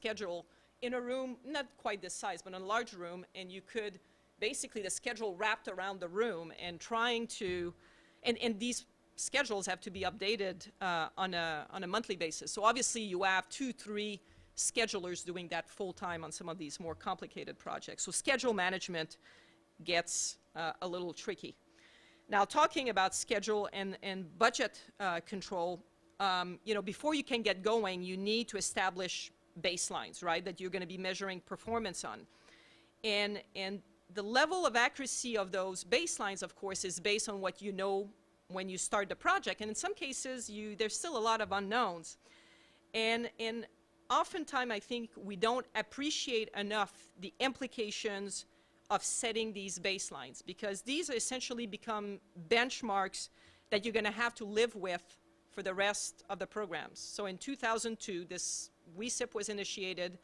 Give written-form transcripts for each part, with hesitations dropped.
schedule in a room, not quite this size, but in a large room, and you could basically the schedule wrapped around the room and trying to, and these schedules have to be updated on a monthly basis. So obviously you have 2, 3 schedulers doing that full time on some of these more complicated projects. So schedule management gets a little tricky. Now talking about schedule and budget control, you know, before you can get going, you need to establish baselines, right, that you're going to be measuring performance on. And the level of accuracy of those baselines, of course, is based on what you know when you start the project. And in some cases, there's still a lot of unknowns. And oftentimes, I think we don't appreciate enough the implications of setting these baselines, because these essentially become benchmarks that you're going to have to live with for the rest of the programs. So in 2002, this WSIP was initiated.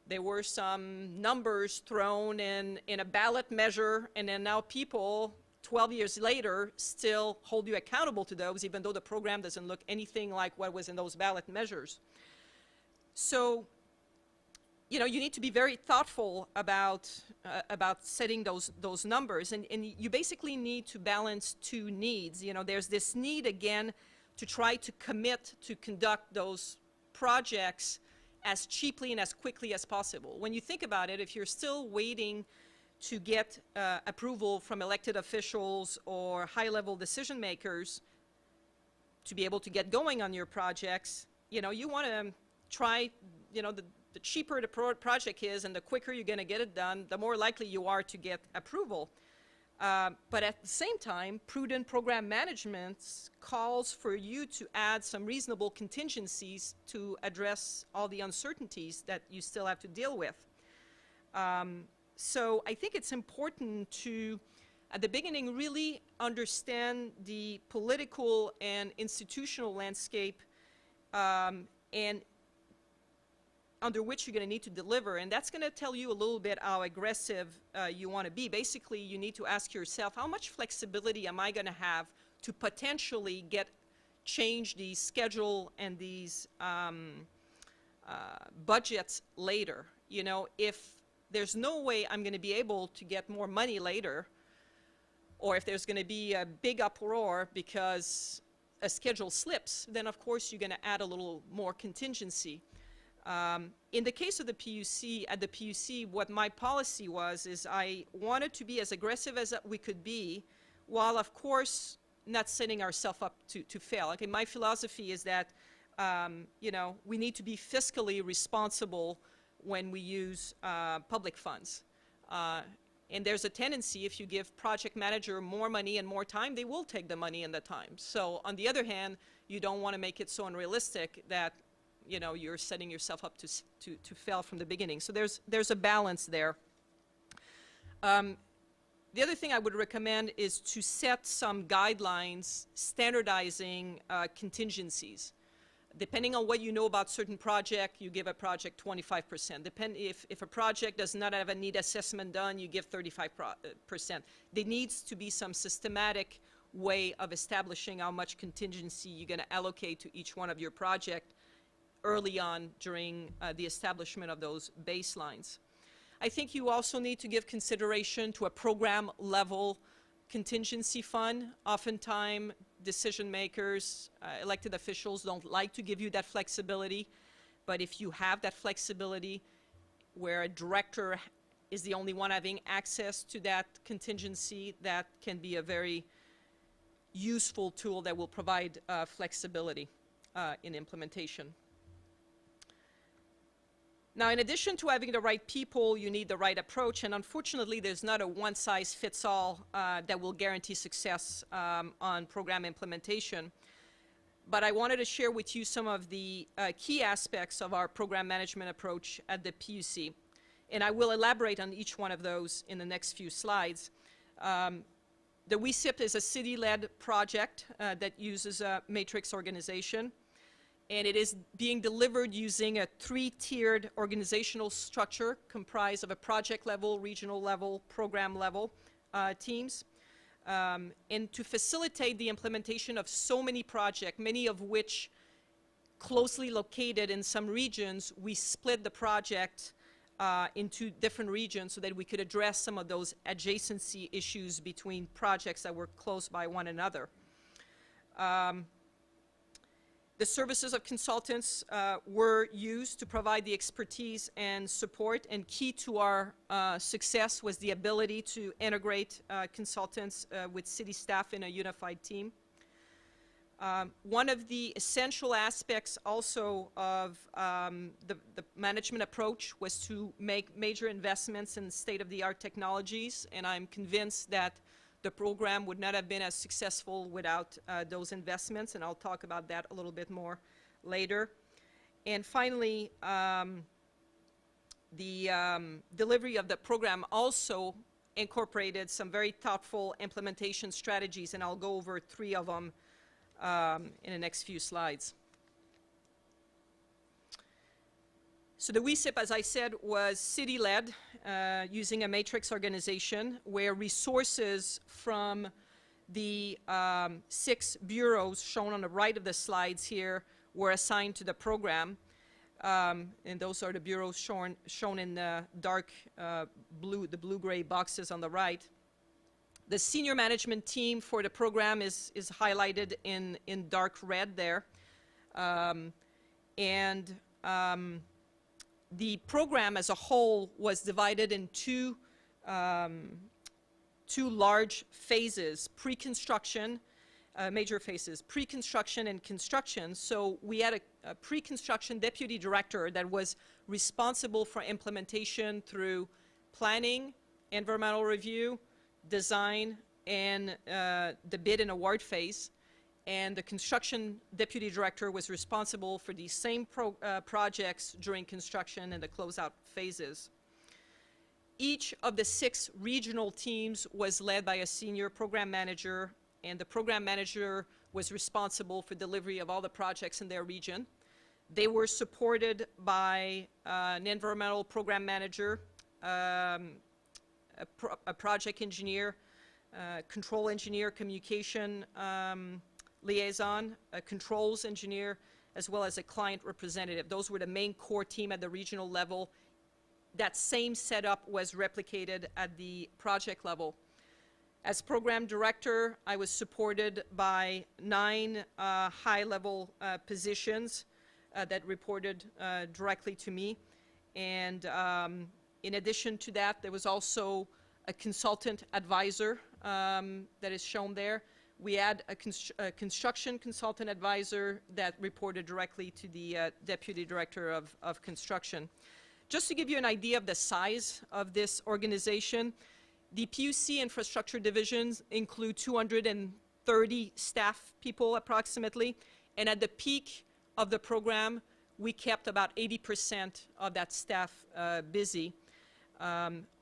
There were some numbers thrown in a ballot measure, and then now people, 12 years later, still hold you accountable to those, even though the program doesn't look anything like what was in those ballot measures. So, you know, you need to be very thoughtful about setting those numbers, and you basically need to balance 2 needs. You know, there's this need, again, to try to commit to conduct those projects as cheaply and as quickly as possible. When you think about it, if you're still waiting to get approval from elected officials or high-level decision makers to be able to get going on your projects, you know, you want to try, you know, the cheaper the project is and the quicker you're going to get it done, the more likely you are to get approval. But at the same time, prudent program management calls for you to add some reasonable contingencies to address all the uncertainties that you still have to deal with. So I think it's important to, at the beginning, really understand the political and institutional landscape and under which you're going to need to deliver, and that's going to tell you a little bit how aggressive you want to be. Basically, you need to ask yourself, how much flexibility am I going to have to potentially change the schedule and these budgets later? You know, if there's no way I'm going to be able to get more money later, or if there's going to be a big uproar because a schedule slips, then of course you're going to add a little more contingency. In the case of the PUC, at the PUC, what my policy was is I wanted to be as aggressive as we could be, while of course not setting ourselves up to fail. Okay, my philosophy is that you know, we need to be fiscally responsible when we use public funds. And there's a tendency, if you give project manager more money and more time, they will take the money and the time. So on the other hand, you don't want to make it so unrealistic that, you know, you're setting yourself up to fail from the beginning. So there's a balance there. The other thing I would recommend is to set some guidelines standardizing contingencies. Depending on what you know about certain project, you give a project 25%. If a project does not have a need assessment done, you give 35%. There needs to be some systematic way of establishing how much contingency you're going to allocate to each one of your projects early on during the establishment of those baselines. I think you also need to give consideration to a program level contingency fund. Oftentimes, decision makers, elected officials don't like to give you that flexibility, but if you have that flexibility where a director is the only one having access to that contingency, that can be a very useful tool that will provide flexibility in implementation. Now, in addition to having the right people, you need the right approach, and unfortunately, there's not a one-size-fits-all that will guarantee success on program implementation. But I wanted to share with you some of the key aspects of our program management approach at the PUC, and I will elaborate on each one of those in the next few slides. The WSIP is a city-led project that uses a matrix organization. And it is being delivered using a 3-tiered organizational structure comprised of a project level, regional level, program level teams. And to facilitate the implementation of so many projects, many of which closely located in some regions, we split the project into different regions so that we could address some of those adjacency issues between projects that were close by one another. The services of consultants were used to provide the expertise and support, and key to our success was the ability to integrate consultants with city staff in a unified team. One of the essential aspects also of the management approach was to make major investments in state-of-the-art technologies, and I'm convinced that the program would not have been as successful without those investments, and I'll talk about that a little bit more later. And finally, the delivery of the program also incorporated some very thoughtful implementation strategies, and I'll go over 3 of them in the next few slides. So the WSIP, as I said, was city-led, using a matrix organization where resources from the 6 bureaus shown on the right of the slides here were assigned to the program. And those are the bureaus shown in the dark blue, the blue-gray boxes on the right. The senior management team for the program is highlighted in dark red there. The program as a whole was divided in two large phases, pre-construction, major phases, pre-construction and construction. So we had a pre-construction deputy director that was responsible for implementation through planning, environmental review, design, and the bid and award phase. And the construction deputy director was responsible for these same projects during construction and the closeout phases. Each of the 6 regional teams was led by a senior program manager, and the program manager was responsible for delivery of all the projects in their region. They were supported by an environmental program manager, a project engineer, control engineer, communication liaison, a controls engineer, as well as a client representative. Those were the main core team at the regional level. That same setup was replicated at the project level. As program director, I was supported by 9 high-level positions that reported directly to me. And in addition to that, there was also a consultant advisor that is shown there. We had a construction consultant advisor that reported directly to the deputy director of construction. Just to give you an idea of the size of this organization, the PUC infrastructure divisions include 230 staff people approximately, and at the peak of the program, we kept about 80% of that staff busy.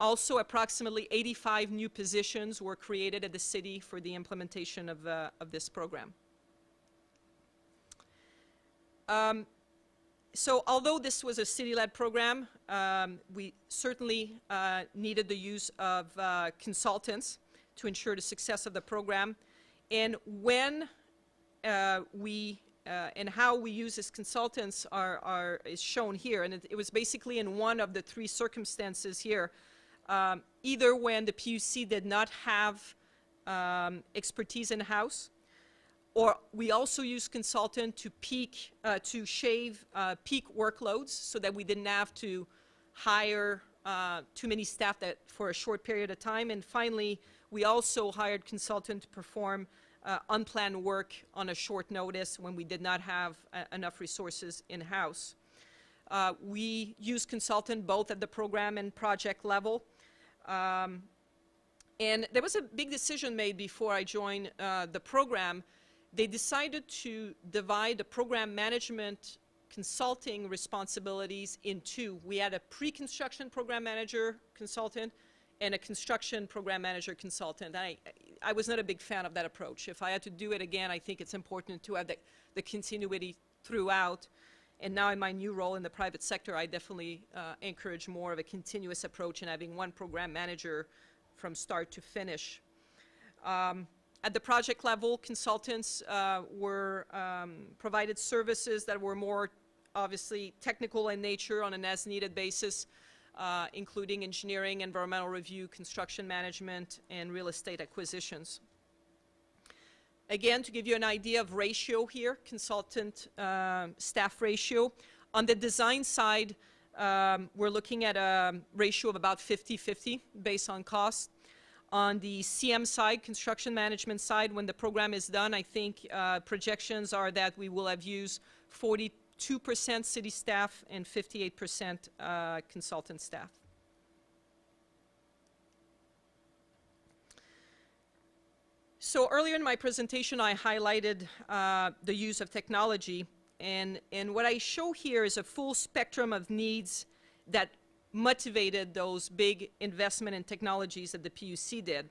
Also, approximately 85 new positions were created at the city for the implementation of this program. So although this was a city-led program, we certainly needed the use of consultants to ensure the success of the program. And when and how we use as consultants is shown here, and it was basically in one of the 3 circumstances here. Either when the PUC did not have expertise in-house, or we also use consultant to shave peak workloads so that we didn't have to hire too many staff for a short period of time. And finally, we also hired consultant to perform unplanned work on a short notice when we did not have enough resources in-house. We use consultant both at the program and project level. And there was a big decision made before I joined the program. They decided to divide the program management consulting responsibilities in 2. We had a pre-construction program manager consultant and a construction program manager consultant. I was not a big fan of that approach. If I had to do it again, I think it's important to have the continuity throughout. And now in my new role in the private sector, I definitely encourage more of a continuous approach and having one program manager from start to finish. At the project level, consultants were provided services that were more obviously technical in nature on an as-needed basis, including engineering, environmental review, construction management, and real estate acquisitions. Again, to give you an idea of ratio here, consultant staff ratio. On the design side, we're looking at a ratio of about 50-50 based on cost. On the CM side, construction management side, when the program is done, I think projections are that we will have used 42% city staff and 58% consultant staff. So earlier in my presentation, I highlighted the use of technology, and what I show here is a full spectrum of needs that motivated those big investment in technologies that the PUC did.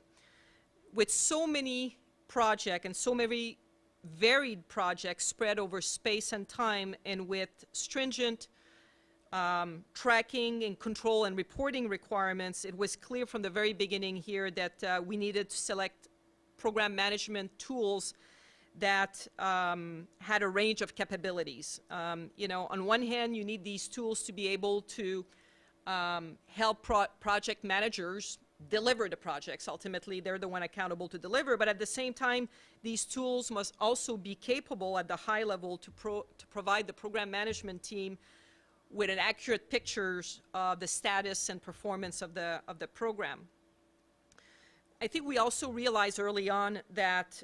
With so many projects and so many varied projects spread over space and time, and with stringent tracking and control and reporting requirements, it was clear from the very beginning here that we needed to select program management tools that had a range of capabilities. You know, on one hand, you need these tools to be able to help project managers deliver the projects. Ultimately, they're the one accountable to deliver, but at the same time, these tools must also be capable at the high level to provide the program management team with an accurate pictures of the status and performance of the program. I think we also realized early on that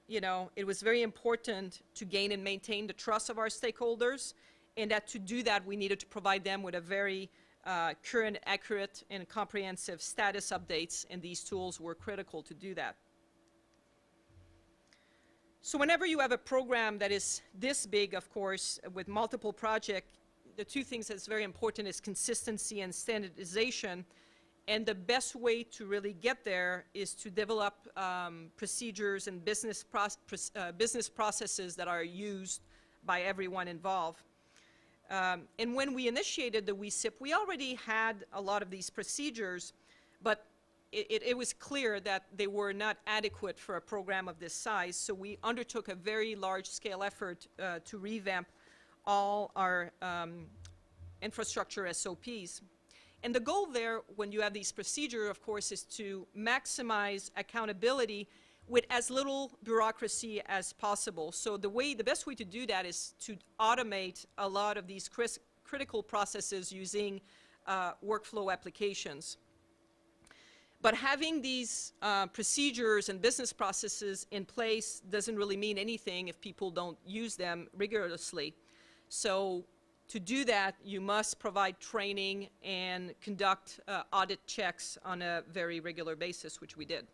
you know, it was very important to gain and maintain the trust of our stakeholders, and that to do that, we needed to provide them with a very current, accurate, and comprehensive status updates, and these tools were critical to do that. So whenever you have a program that is this big, of course, with multiple projects, the two things that's very important is consistency and standardization, and the best way to really get there is to develop procedures and business processes that are used by everyone involved. And when we initiated the WSIP, we already had a lot of these procedures, but it was clear that they were not adequate for a program of this size, so we undertook a very large-scale effort to revamp all our infrastructure SOPs. And the goal there, when you have these procedures, of course, is to maximize accountability with as little bureaucracy as possible. So the best way to do that is to automate a lot of these critical processes using workflow applications. But having these procedures and business processes in place doesn't really mean anything if people don't use them rigorously. So to do that, you must provide training and conduct audit checks on a very regular basis, which we did.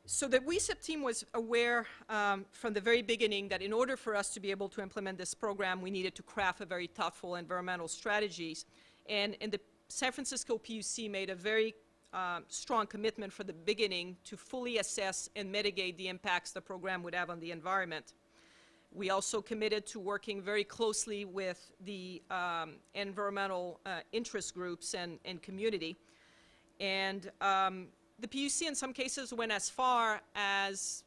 So the WSIP team was aware from the very beginning that in order for us to be able to implement this program, we needed to craft a very thoughtful environmental strategies. And the San Francisco PUC made a very strong commitment from the beginning to fully assess and mitigate the impacts the program would have on the environment. We also committed to working very closely with the environmental interest groups and community. And the PUC in some cases went as far as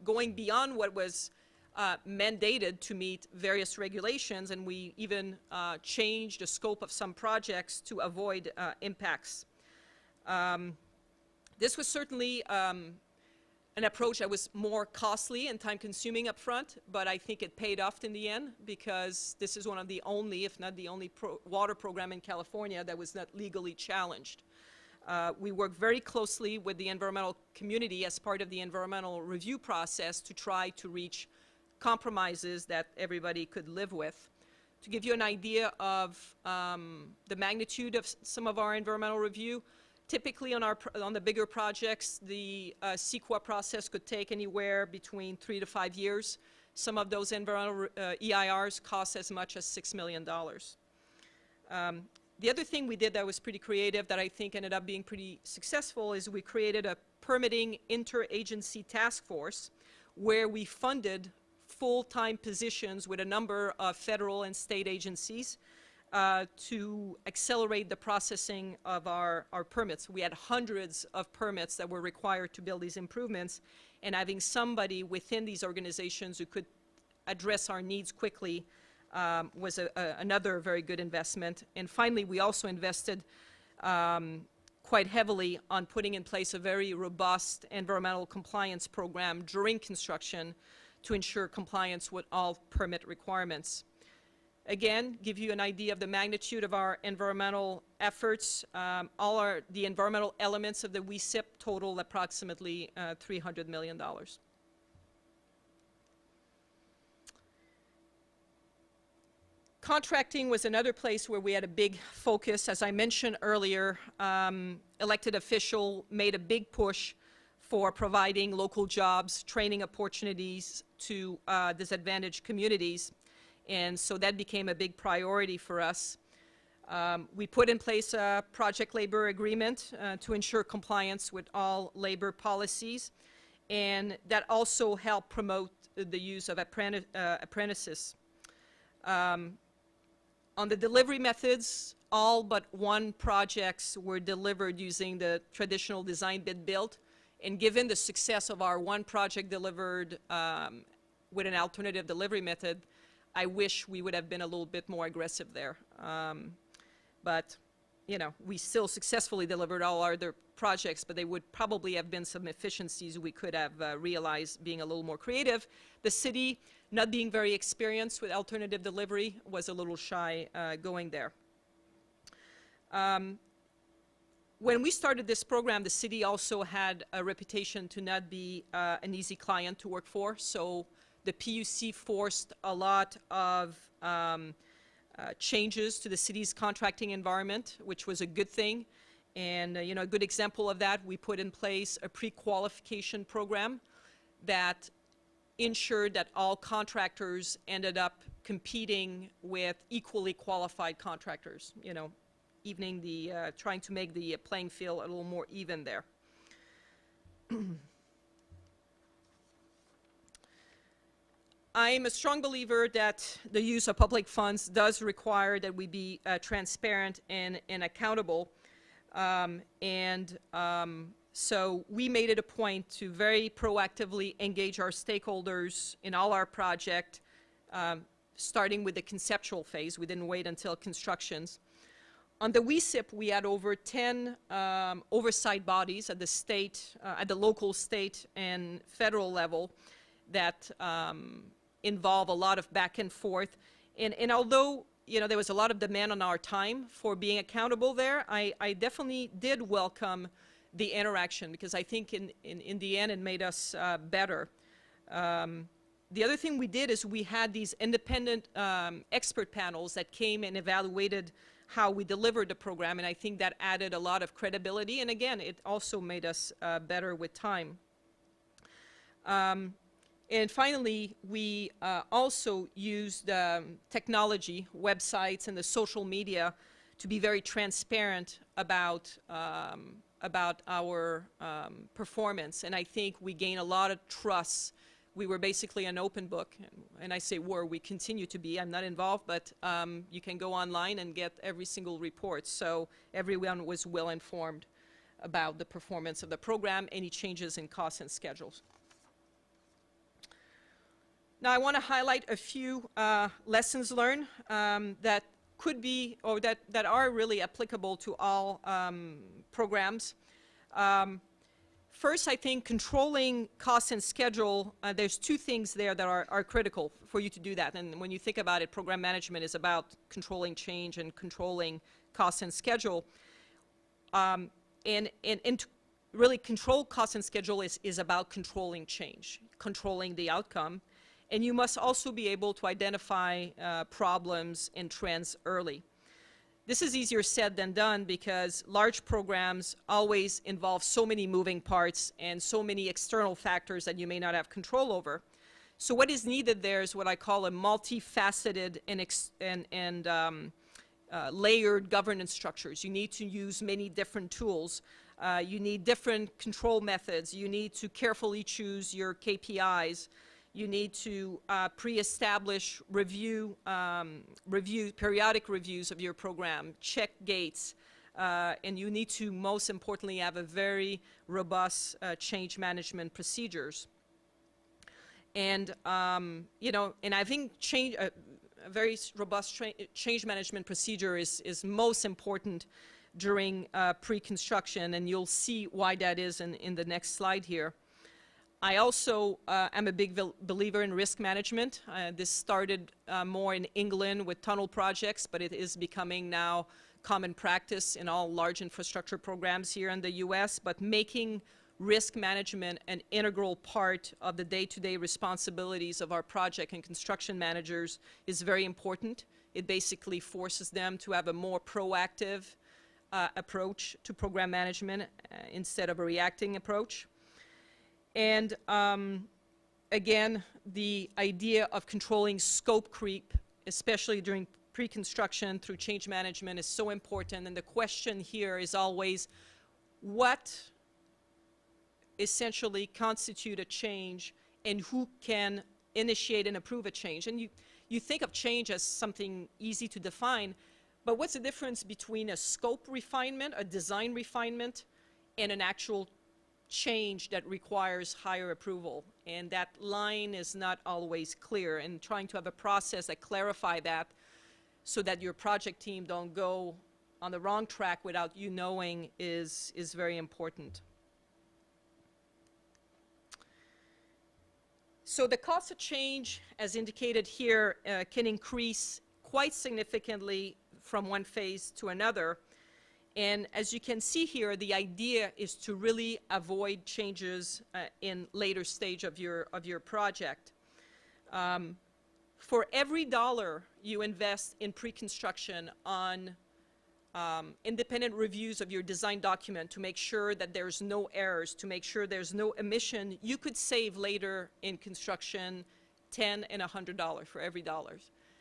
going beyond what was mandated to meet various regulations, and we even changed the scope of some projects to avoid impacts. This was certainly an approach that was more costly and time-consuming up front, but I think it paid off in the end, because this is one of the only, if not the only, water program in California that was not legally challenged. We worked very closely with the environmental community as part of the environmental review process to try to reach compromises that everybody could live with. To give you an idea of the magnitude of some of our environmental review, typically on the bigger projects, the CEQA process could take anywhere between 3 to 5 years. Some of those environmental EIRs cost as much as $6 million. The other thing we did that was pretty creative, that I think ended up being pretty successful, is we created a permitting interagency task force where we funded full-time positions with a number of federal and state agencies to accelerate the processing of our permits. We had hundreds of permits that were required to build these improvements, and having somebody within these organizations who could address our needs quickly was another very good investment. And finally, we also invested quite heavily on putting in place a very robust environmental compliance program during construction to ensure compliance with all permit requirements. Again, give you an idea of the magnitude of our environmental efforts. The environmental elements of the WSIP total approximately $300 million. Contracting was another place where we had a big focus. As I mentioned earlier, elected official made a big push for providing local jobs, training opportunities to disadvantaged communities. And so that became a big priority for us. We put in place a project labor agreement to ensure compliance with all labor policies. And that also helped promote the use of apprentices. On the delivery methods, all but one projects were delivered using the traditional design bid build. And given the success of our one project delivered with an alternative delivery method, I wish we would have been a little bit more aggressive there. But, you know, we still successfully delivered all our other projects, but they would probably have been some efficiencies we could have realized being a little more creative. The city, not being very experienced with alternative delivery, was a little shy going there. When we started this program, the city also had a reputation to not be an easy client to work for. So the PUC forced a lot of changes to the city's contracting environment, which was a good thing. And you know, a good example of that, we put in place a pre-qualification program that ensured that all contractors ended up competing with equally qualified contractors, you know, evening the, trying to make the playing field a little more even there. I'm a strong believer that the use of public funds does require that we be transparent and accountable. So we made it a point to very proactively engage our stakeholders in all our project, starting with the conceptual phase. We didn't wait until constructions. On the WSIP, we had over 10 oversight bodies at the state, at the local, state, and federal level that involve a lot of back and forth. And although, you know, there was a lot of demand on our time for being accountable there, I definitely did welcome the interaction, because I think in the end it made us better. The other thing we did is we had these independent expert panels that came and evaluated how we delivered the program, and I think that added a lot of credibility, and again, it also made us better with time. And finally, we also used technology, websites, and the social media to be very transparent about our performance. And I think we gained a lot of trust. We were basically an open book. And I say were, we continue to be. I'm not involved, but you can go online and get every single report. So everyone was well informed about the performance of the program, any changes in costs and schedules. Now I want to highlight a few lessons learned that could be, or that are really applicable to all programs. First, I think controlling cost and schedule, there's two things there that are critical for you to do that. And when you think about it, program management is about controlling change and controlling cost and schedule. And to really control cost and schedule is about controlling change, controlling the outcome. And you must also be able to identify problems and trends early. This is easier said than done because large programs always involve so many moving parts and so many external factors that you may not have control over. So what is needed there is what I call a multifaceted and layered governance structures. You need to use many different tools. You need different control methods. You need to carefully choose your KPIs. You need to pre-establish periodic reviews of your program, check gates, and you need to, most importantly, have a very robust change management procedures. And, you know, and I think a very robust change management procedure is most important during pre-construction, and you'll see why that is in the next slide here. I also am a big believer in risk management. This started more in England with tunnel projects, but it is becoming now common practice in all large infrastructure programs here in the US, but making risk management an integral part of the day-to-day responsibilities of our project and construction managers is very important. It basically forces them to have a more proactive approach to program management instead of a reacting approach. And again, the idea of controlling scope creep, especially during pre-construction through change management, is so important. And the question here is always, what essentially constitute a change and who can initiate and approve a change? And you think of change as something easy to define, but what's the difference between a scope refinement, a design refinement, and an actual change that requires higher approval? And that line is not always clear, and trying to have a process that clarify that so that your project team don't go on the wrong track without you knowing is very important. So the cost of change, as indicated here, can increase quite significantly from one phase to another. And as you can see here, the idea is to really avoid changes in later stage of your project. For every dollar you invest in pre-construction on independent reviews of your design document to make sure that there's no errors, to make sure there's no omission, you could save later in construction $10 and $100 for every dollar.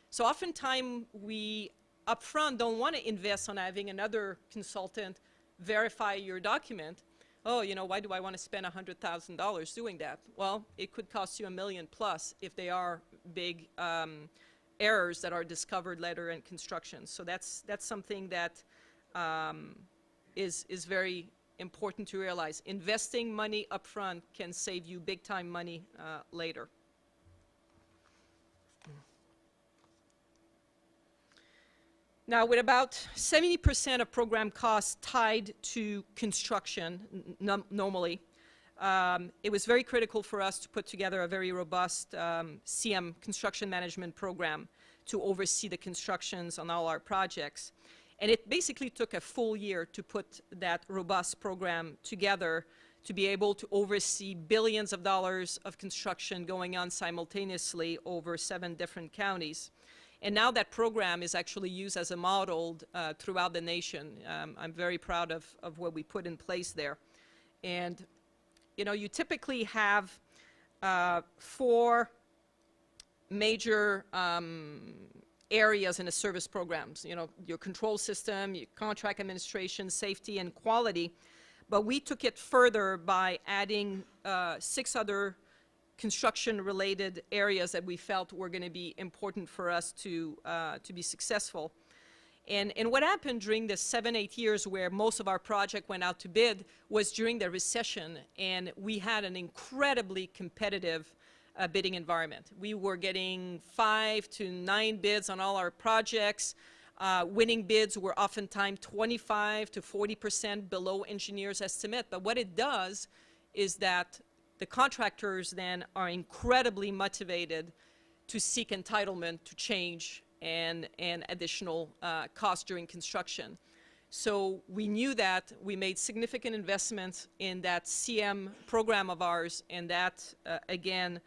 So oftentimes we upfront don't want to invest on having another consultant verify your document. Oh, you know, why do I want to spend $100,000 doing that? Well, it could cost you $1 million plus if they are big errors that are discovered later in construction. So that's something that is very important to realize. Investing money upfront can save you big time money later. Now, with about 70% of program costs tied to construction normally, it was very critical for us to put together a very robust CM, construction management program, to oversee the constructions on all our projects. And it basically took a full year to put that robust program together to be able to oversee billions of dollars of construction going on simultaneously over 7 different counties. And now that program is actually used as a model throughout the nation. I'm very proud of what we put in place there. And you know, you typically have 4 major areas in the service programs. You know, your control system, your contract administration, safety, and quality. But we took it further by adding 6 other construction-related areas that we felt were going to be important for us to be successful. And what happened during the 7-8 years where most of our project went out to bid was during the recession, and we had an incredibly competitive bidding environment. We were getting 5 to 9 bids on all our projects. Winning bids were oftentimes 25 to 40% below engineers' estimate. But what it does is that the contractors then are incredibly motivated to seek entitlement to change and additional costs during construction. So we knew that. We made significant investments in that CM program of ours, and that, again,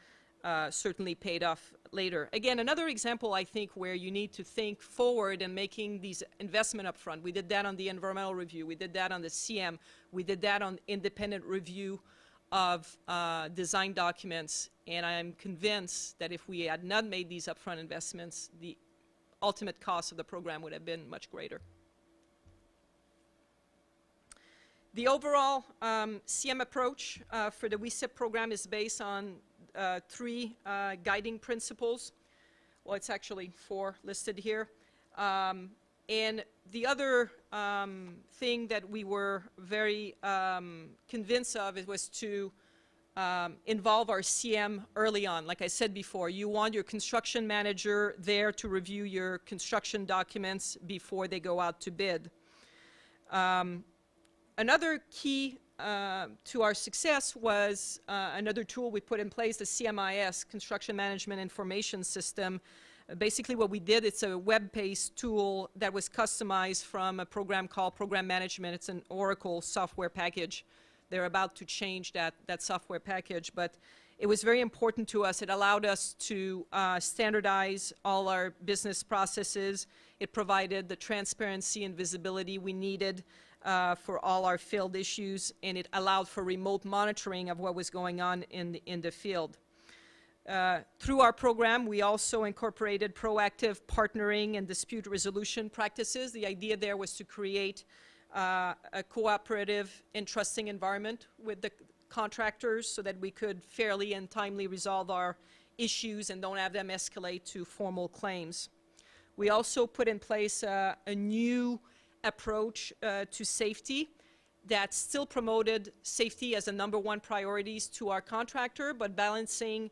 certainly paid off later. Again, another example, I think, where you need to think forward and making these investment up front. We did that on the environmental review. We did that on the CM. We did that on independent review of design documents, and I'm convinced that if we had not made these upfront investments, the ultimate cost of the program would have been much greater. The overall CM approach for the WSIP program is based on three guiding principles. Well, it's actually four listed here. And the other thing that we were very convinced of, it was to involve our CM early on. Like I said before, you want your construction manager there to review your construction documents before they go out to bid. Another key to our success was another tool we put in place, the CMIS, Construction Management Information System. Basically what we did, it's a web-based tool that was customized from a program called Program Management. It's an Oracle software package. They're about to change that software package, but it was very important to us. It allowed us to standardize all our business processes. It provided the transparency and visibility we needed for all our field issues, and it allowed for remote monitoring of what was going on in the field. Through our program, we also incorporated proactive partnering and dispute resolution practices. The idea there was to create a cooperative and trusting environment with the contractors so that we could fairly and timely resolve our issues and don't have them escalate to formal claims. We also put in place a new approach to safety that still promoted safety as a #1 priorities to our contractor, but balancing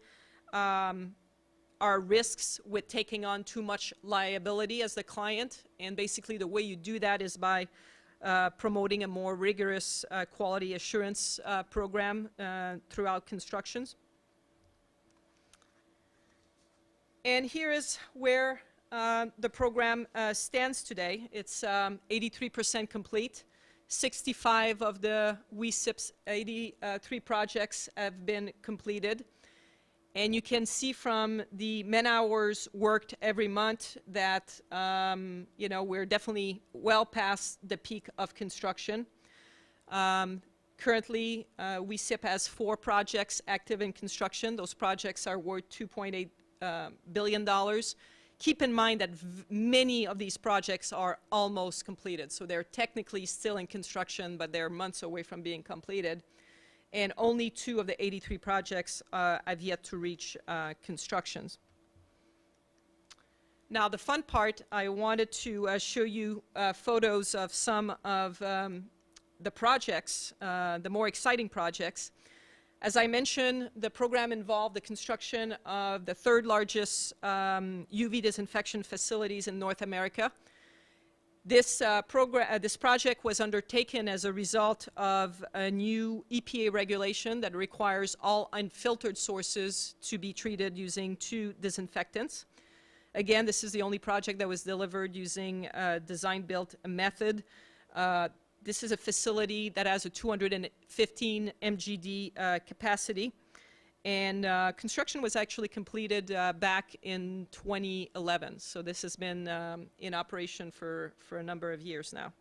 our risks with taking on too much liability as the client. And basically the way you do that is by promoting a more rigorous quality assurance program throughout constructions. And here is where the program stands today. It's 83% complete. 65 of the WSIP's 83 projects have been completed. And you can see from the man-hours worked every month that, you know, we're definitely well past the peak of construction. Currently, WSIP has 4 projects active in construction. Those projects are worth $2.8 billion. Keep in mind that many of these projects are almost completed. So they're technically still in construction, but they're months away from being completed. And only 2 of the 83 projects have yet to reach constructions. Now, the fun part, I wanted to show you photos of some of the projects, the more exciting projects. As I mentioned, the program involved the construction of the 3rd largest UV disinfection facilities in North America. This project was undertaken as a result of a new EPA regulation that requires all unfiltered sources to be treated using 2 disinfectants. Again, this is the only project that was delivered using a design-built method. This is a facility that has a 215 MGD capacity. And construction was actually completed back in 2011. So this has been in operation for a number of years now.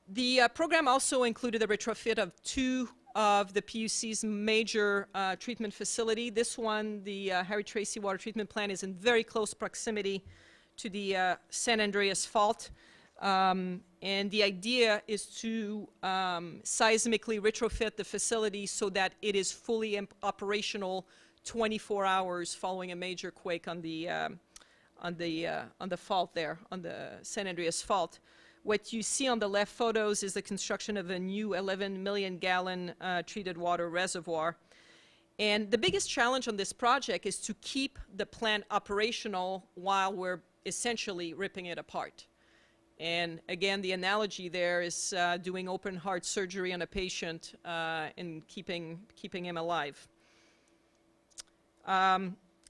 The program also included a retrofit of 2 of the PUC's major treatment facility. This one, the Harry Tracy Water Treatment Plant, is in very close proximity to the San Andreas Fault. And the idea is to seismically retrofit the facility so that it is fully operational 24 hours following a major quake on the fault there, on the San Andreas Fault. What you see on the left photos is the construction of a new 11 million gallon treated water reservoir. And the biggest challenge on this project is to keep the plant operational while we're essentially ripping it apart. And again, the analogy there is doing open heart surgery on a patient and keeping him alive.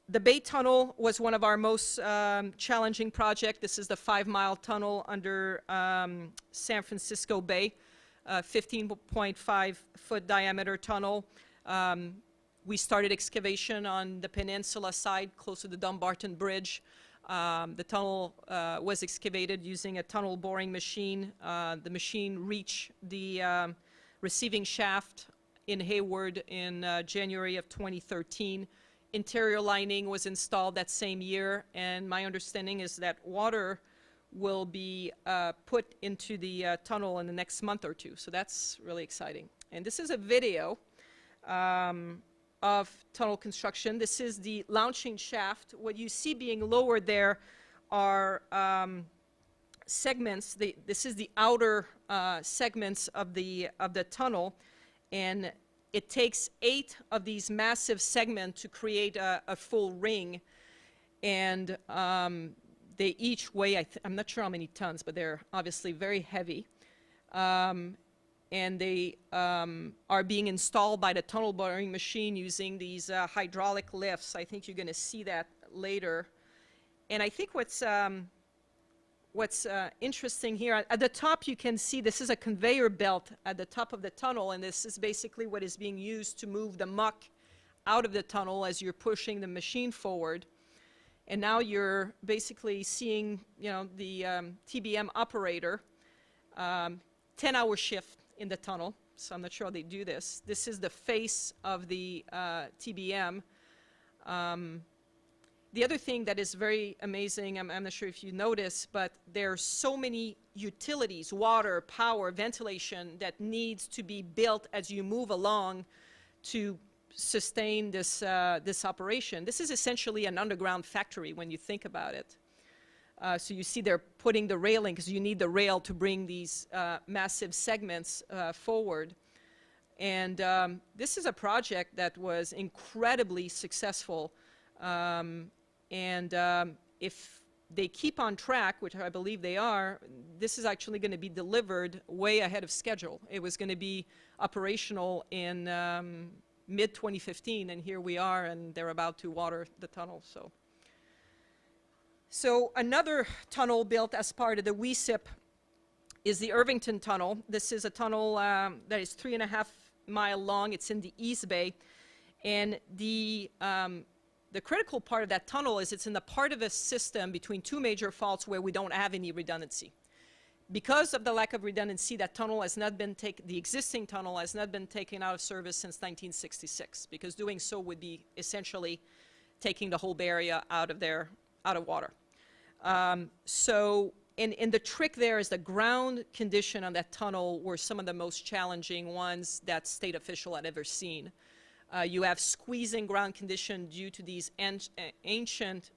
The Bay Tunnel was one of our most challenging projects. This is the 5-mile tunnel under San Francisco Bay, 15.5-foot diameter tunnel. We started excavation on the peninsula side, close to the Dumbarton Bridge. The tunnel was excavated using a tunnel boring machine. The machine reached the receiving shaft in Hayward in January of 2013. Interior lining was installed that same year, and my understanding is that water will be put into the tunnel in the next month or 2. So that's really exciting. And this is a video of tunnel construction. This is the launching shaft. What you see being lowered there are segments. This is the outer segments of the tunnel, and it takes 8 of these massive segments to create a full ring, and they each weigh, I'm not sure how many tons, but they're obviously very heavy. And they are being installed by the tunnel boring machine using these hydraulic lifts. I think you're going to see that later. And I think what's interesting here, at the top you can see this is a conveyor belt at the top of the tunnel, and this is basically what is being used to move the muck out of the tunnel as you're pushing the machine forward. And now you're basically seeing, you know, the TBM operator, 10-hour shift in the tunnel, so I'm not sure how they do this. This is the face of the TBM. The other thing that is very amazing, I'm not sure if you notice, but there are so many utilities, water, power, ventilation, that needs to be built as you move along to sustain this, this operation. This is essentially an underground factory when you think about it. So you see they're putting the railing because you need the rail to bring these massive segments forward. And this is a project that was incredibly successful. If they keep on track, which I believe they are, this is actually going to be delivered way ahead of schedule. It was going to be operational in mid-2015, and here we are, and they're about to water the tunnel. So another tunnel built as part of the WSIP is the Irvington Tunnel. This is a tunnel that is 3.5 miles long. It's in the East Bay. And the critical part of that tunnel is it's in the part of a system between 2 major faults where we don't have any redundancy. Because of the lack of redundancy, that tunnel has not been the existing tunnel has not been taken out of service since 1966, because doing so would be essentially taking the whole Bay Area out of water. And the trick there is the ground condition on that tunnel were some of the most challenging ones that state official had ever seen. You have squeezing ground condition due to these ancient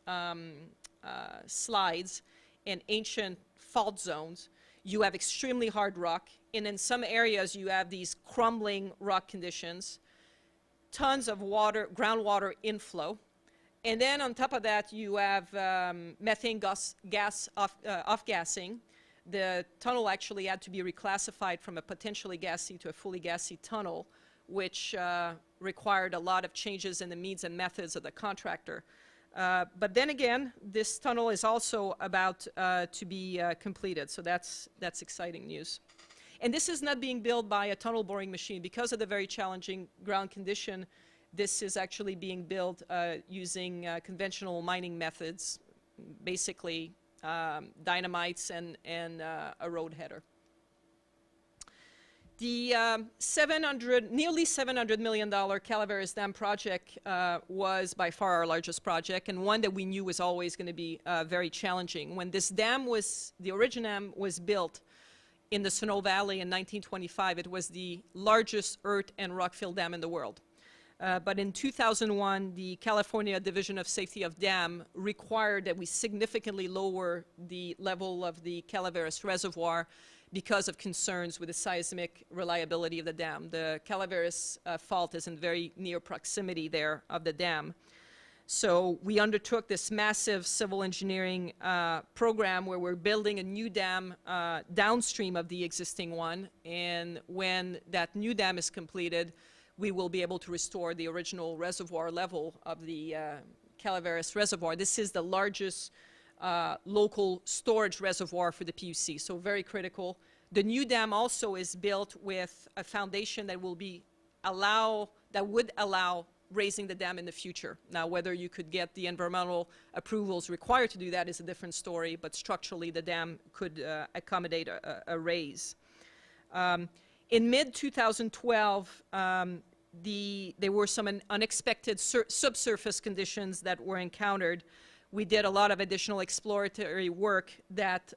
slides and ancient fault zones. You have extremely hard rock, and in some areas you have these crumbling rock conditions, tons of water, groundwater inflow. And then on top of that, you have methane gas off-gassing. The tunnel actually had to be reclassified from a potentially gassy to a fully gassy tunnel, which required a lot of changes in the means and methods of the contractor. But then again, this tunnel is also about to be completed, so that's exciting news. And this is not being built by a tunnel boring machine. Because of the very challenging ground condition, this is actually being built using conventional mining methods, basically dynamites and a road header. The nearly $700 million Calaveras Dam project was by far our largest project, and one that we knew was always going to be very challenging. When this dam the original dam was built in the Snow Valley in 1925, it was the largest earth and rock-filled dam in the world. But in 2001, the California Division of Safety of Dam required that we significantly lower the level of the Calaveras Reservoir because of concerns with the seismic reliability of the dam. The Calaveras fault is in very near proximity there of the dam. So we undertook this massive civil engineering program where we're building a new dam downstream of the existing one. And when that new dam is completed, we will be able to restore the original reservoir level of the Calaveras Reservoir. This is the largest local storage reservoir for the PUC, so very critical. The new dam also is built with a foundation that would allow raising the dam in the future. Now, whether you could get the environmental approvals required to do that is a different story, but structurally the dam could accommodate a raise. In mid-2012, there were some unexpected subsurface conditions that were encountered. We did a lot of additional exploratory work that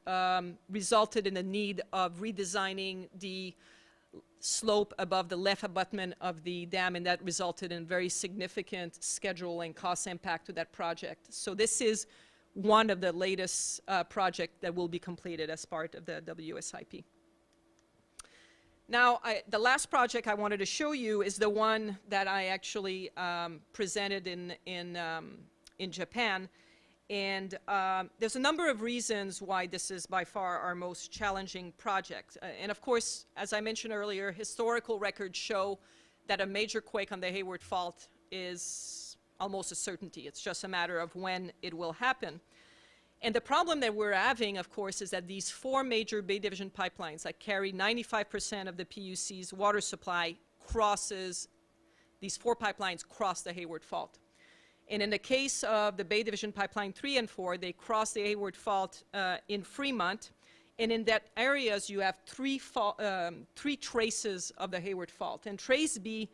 resulted in the need of redesigning the slope above the left abutment of the dam, and that resulted in very significant schedule and cost impact to that project. So this is one of the latest projects that will be completed as part of the WSIP. Now, the last project I wanted to show you is the one that I actually presented in Japan. And there's a number of reasons why this is by far our most challenging project. And of course, as I mentioned earlier, historical records show that a major quake on the Hayward Fault is almost a certainty. It's just a matter of when it will happen. And the problem that we're having, of course, is that these 4 major Bay Division pipelines that carry 95% of the PUC's water supply these 4 pipelines cross the Hayward Fault. And in the case of the Bay Division Pipeline 3 and 4, they cross the Hayward Fault in Fremont. And in that areas, you have 3 traces of the Hayward Fault. And trace B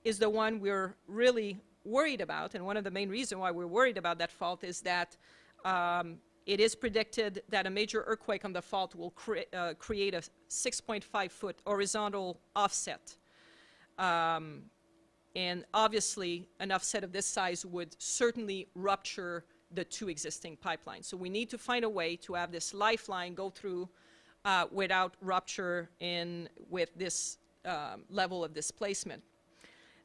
is the one we're really worried about. And one of the main reasons why we're worried about that fault is that it is predicted that a major earthquake on the fault will create a 6.5-foot horizontal offset. And obviously, an offset of this size would certainly rupture the 2 existing pipelines. So we need to find a way to have this lifeline go through without rupture with this level of displacement.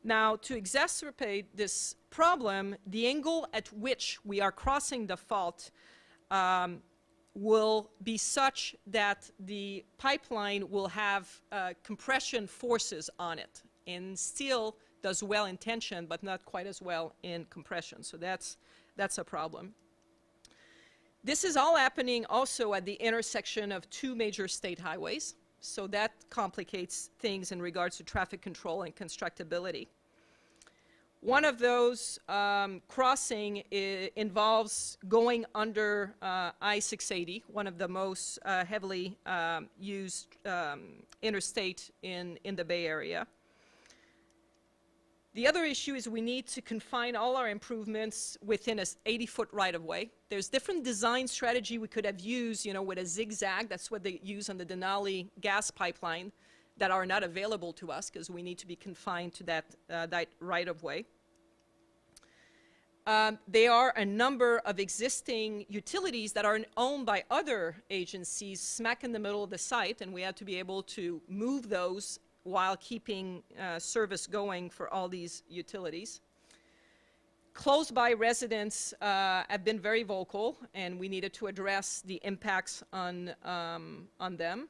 Now, to exacerbate this problem, the angle at which we are crossing the fault will be such that the pipeline will have compression forces on it, and steel does well in tension, but not quite as well in compression. So that's a problem. This is all happening also at the intersection of 2 major state highways. So that complicates things in regards to traffic control and constructability. One of those crossing involves going under I-680, one of the most heavily used interstate in the Bay Area. The other issue is we need to confine all our improvements within a 80-foot right-of-way. There's different design strategy we could have used, with a zigzag. That's what they use on the Denali gas pipeline, that are not available to us because we need to be confined to that right-of-way. There are a number of existing utilities that are owned by other agencies smack in the middle of the site, and we have to be able to move those while keeping service going for all these utilities. Close by residents have been very vocal, and we needed to address the impacts on them.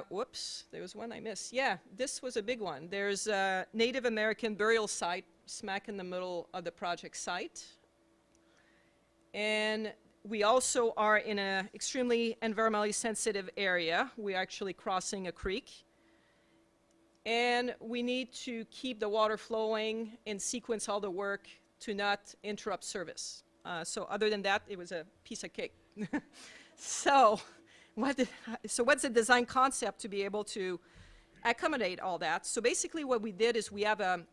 Whoops, there was one I missed. Yeah, this was a big one. There's a Native American burial site smack in the middle of the project site. And we also are in an extremely environmentally sensitive area. We're actually crossing a creek. And we need to keep the water flowing and sequence all the work to not interrupt service. So other than that, it was a piece of cake. So what's the design concept to be able to accommodate all that? So basically what we did is we have an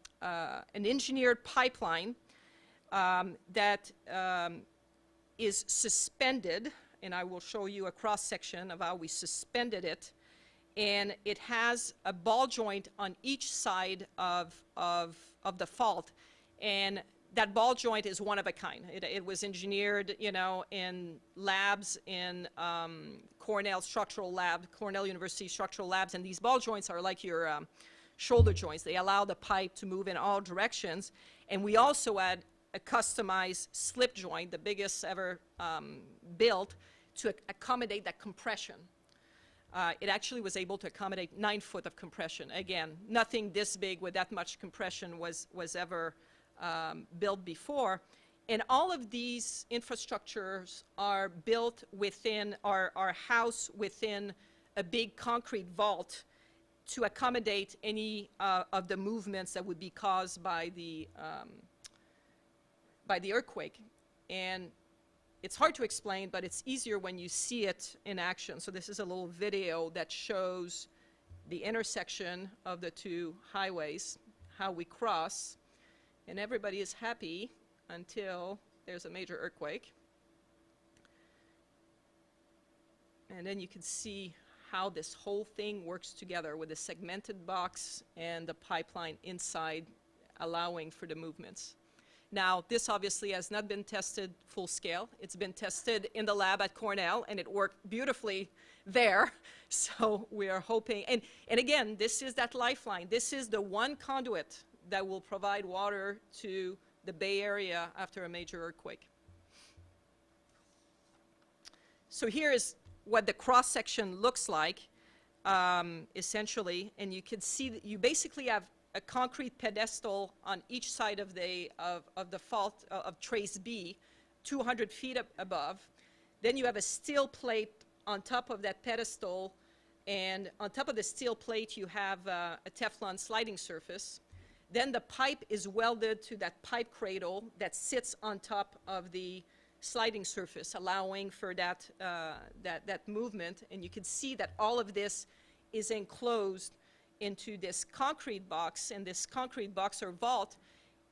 engineered pipeline that is suspended, and I will show you a cross-section of how we suspended it. And it has a ball joint on each side of the fault. And that ball joint is one of a kind. It was engineered, in labs in Cornell University structural labs. And these ball joints are like your shoulder joints. They allow the pipe to move in all directions. And we also had a customized slip joint, the biggest ever built, to accommodate that compression. It actually was able to accommodate 9 foot of compression. Again, nothing this big with that much compression was ever built before. And all of these infrastructures are built within, are housed within a big concrete vault to accommodate any of the movements that would be caused by the earthquake. And it's hard to explain, but it's easier when you see it in action. So this is a little video that shows the intersection of the 2 highways, how we cross, and everybody is happy until there's a major earthquake. And then you can see how this whole thing works together with the segmented box and the pipeline inside, allowing for the movements. Now, this obviously has not been tested full scale. It's been tested in the lab at Cornell, and it worked beautifully there. So we are hoping, and again, this is that lifeline. This is the one conduit that will provide water to the Bay Area after a major earthquake. So here is what the cross-section looks like, essentially, and you can see that you basically have a concrete pedestal on each side of the fault of trace B, 200 feet above. Then you have a steel plate on top of that pedestal, and on top of the steel plate you have a Teflon sliding surface. Then the pipe is welded to that pipe cradle that sits on top of the sliding surface, allowing for that movement. And you can see that all of this is enclosed into this concrete box, and this concrete box or vault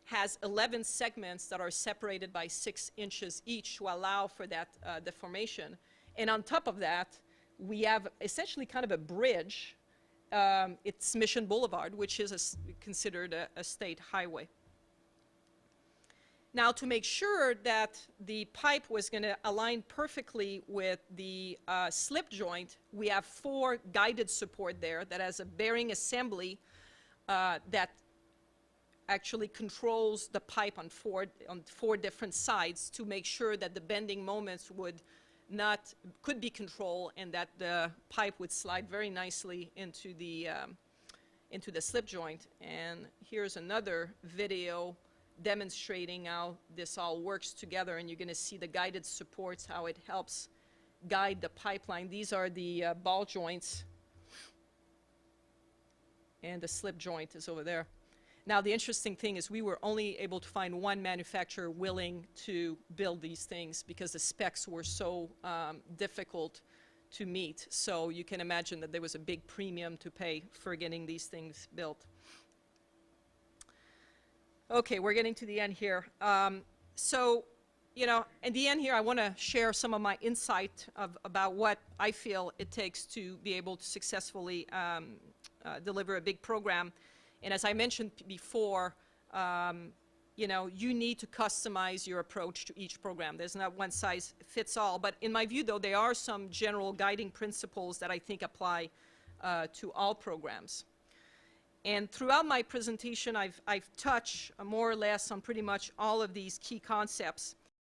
has 11 segments that are separated by 6 inches each to allow for that deformation. And on top of that, we have essentially kind of a bridge. It's Mission Boulevard, which is considered a state highway. Now, to make sure that the pipe was going to align perfectly with the slip joint, we have 4 guided support there that has a bearing assembly that actually controls the pipe on four different sides to make sure that the bending moments could be controlled, and that the pipe would slide very nicely into the slip joint. And here's another video demonstrating how this all works together, and you're going to see the guided supports, how it helps guide the pipeline. These are the ball joints, and the slip joint is over there. Now, the interesting thing is we were only able to find one manufacturer willing to build these things because the specs were so difficult to meet. So you can imagine that there was a big premium to pay for getting these things built. Okay, we're getting to the end here. So, you know, in the end here, I want to share some of my insight about what I feel it takes to be able to successfully deliver a big program. And as I mentioned before, you know, you need to customize your approach to each program. There's not one size fits all. But in my view, though, there are some general guiding principles that I think apply to all programs. And throughout my presentation, I've touched more or less on pretty much all of these key concepts.